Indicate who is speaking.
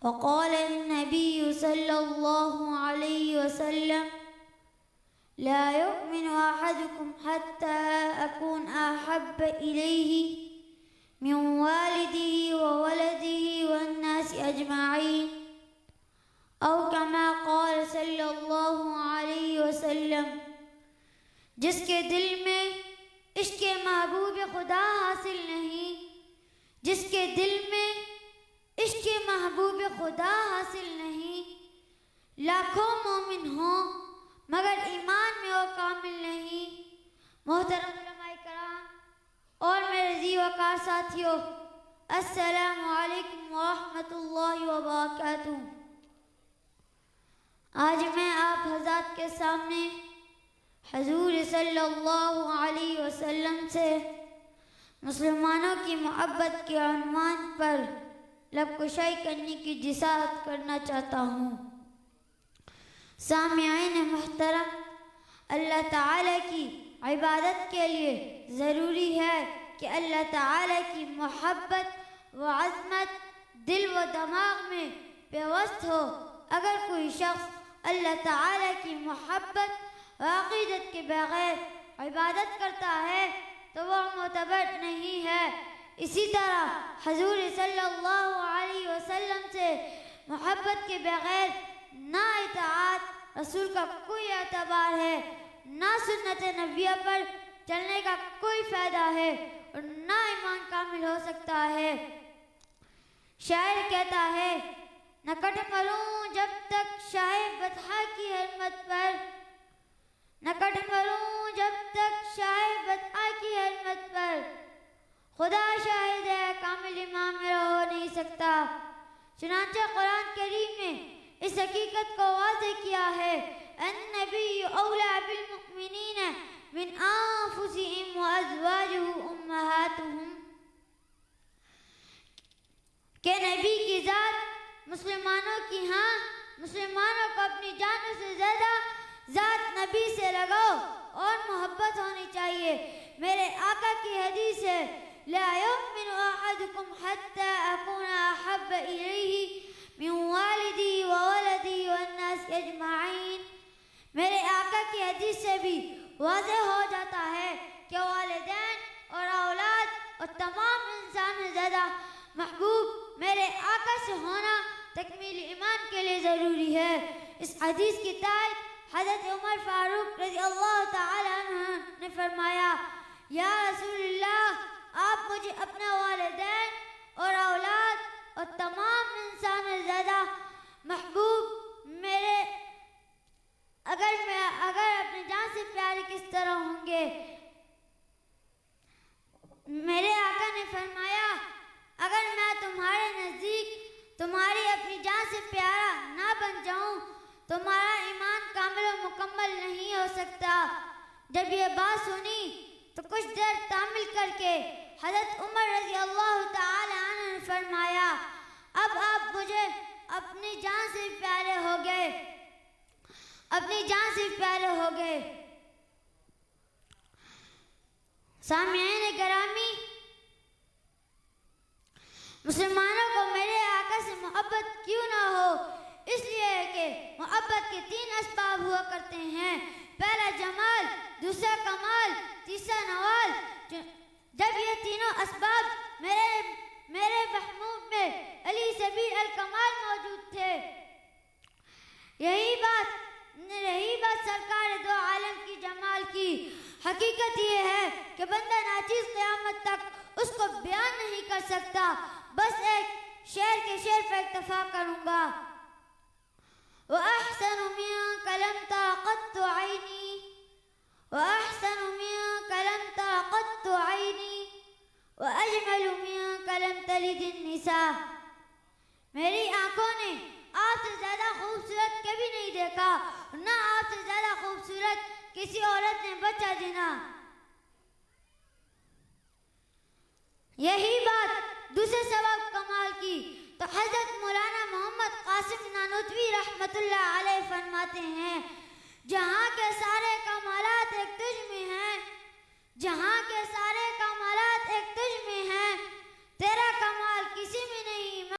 Speaker 1: وقال النبي صلى الله عليه وسلم لا يؤمن أحدكم حتى أكون أحب إليه من والده وولده والناس أجمعين أو كما قال صلی اللہ علیہ وسلم. جس کے دل میں عشق محبوب خدا حاصل نہیں، جس کے دل میں عشق محبوب خدا حاصل نہیں، لاکھوں مومن ہوں مگر ایمان میں وہ کامل نہیں. محترم علماء کرام اور میرے عزیز وقار ساتھیوں، السلام علیکم ورحمۃ اللہ وبرکاتہ. آج میں آپ حضرات کے سامنے حضور صلی اللہ علیہ وسلم سے مسلمانوں کی محبت کے عنوان پر لب کشائی کرنے کی جسارت کرنا چاہتا ہوں. سامعین محترم، اللہ تعالیٰ کی عبادت کے لیے ضروری ہے کہ اللہ تعالیٰ کی محبت و عظمت دل و دماغ میں پیوست ہو. اگر کوئی شخص اللہ تعالیٰ کی محبت و عقیدت کے بغیر عبادت کرتا ہے تو وہ معتبر نہیں ہے. اسی طرح حضور صلی اللہ علیہ وسلم سے محبت کے بغیر نہ اطاعت رسول کا کوئی اعتبار ہے، نہ سنت نبویہ پر چلنے کا کوئی فائدہ ہے اور نہ ایمان کامل ہو سکتا ہے. شاعر کہتا ہے، نہ کٹ مروں جب تک شاہ بطحہ کی حرمت پر، نہ کٹ مروں جب تک شاہ بطحہ کی حرمت پر، خدا شاہد ہے کامل امام میرا ہو نہیں سکتا. چنانچہ قرآن کریم نے اس حقیقت کو واضح کیا ہے، النبی اولیٰ بالمؤمنین من انفسہم وازواجہ امہاتہم، کہ نبی کی ذات مسلمانوں کی مسلمانوں کو اپنی جانوں سے زیادہ ذات نبی سے لگاؤ اور محبت ہونی چاہیے. میرے آقا کی حدیث ہے، لا یؤمن احدکم حتی اکون احب الیہ من والدی وولدی والناس اجمعین. میرے آقا کی حدیث سے بھی واضح ہو جاتا ہے کہ والدین اور اولاد اور تمام انسان سے زیادہ محبوب میرے آقا سے ہونا تکمیل ایمان کے لیے ضروری ہے. اس حدیث کی تائید حضرت عمر فاروق رضی اللہ تعالی عنہ نے فرمایا، یا رسول اللہ، آپ مجھے اپنے والدین اور اولاد اور تمام انسان سے زیادہ محبوب میرے اگر اپنی جان سے پیارے کس طرح ہوں گے؟ میرے آقا نے فرمایا، اگر میں تمہارے نزدیک تمہاری اپنی جان سے پیارا نہ بن جاؤں تمہارا ایمان کامل و مکمل نہیں ہو سکتا. جب یہ بات سنی تو کچھ دیر تامل کر کے حضرت عمر رضی اللہ تعالی عنہ نے فرمایا، اب آپ مجھے اپنی جان سے پیارے ہو گئے، اپنی جان سے پیارے ہو گئے. سامعین گرامی، مسلمانوں کو میرے آقا سے محبت کیوں نہ ہو؟ اس لیے کہ محبت کے 3 اسباب ہوا کرتے ہیں، پہلا جمال، دوسرا کمال، تیسرا نوال. جب یہ تینوں اسباب میرے محبوب میں علی سبیل الکمال موجود تھے، یہی بات سرکار دو عالم کی جمال کی. حقیقت یہ ہے کہ بندہ ناچیز قیامت تک اس کو بیان نہیں کر سکتا. بس ایک شعر کے شعر پر اکتفا کروں گا. وَأَحْسَنُ مِنْكَ لَمْ تَرَ قَطُّ عَيْنِي وَأَحْسَنُ مِنْكَ لَمْ تَرَ قَطُّ عَيْنِي وَأَجْمَلُ مِنْكَ لَمْ تَلِدِ النِّسَاء. میری آنکھوں نے آپ سے زیادہ خوبصورت کبھی نہیں دیکھا، نہ آپ سے زیادہ خوبصورت کسی عورت نے بچہ جنا. یہی بات دوسرے سبب کمال کی تو حضرت مولانا محمد قاسم نانوتوی رحمت اللہ علیہ فرماتے ہیں، جہاں کے سارے کمالات ایک تجھ میں ہیں، جہاں کے سارے کمالات ایک تجھ میں ہیں، تیرا کمال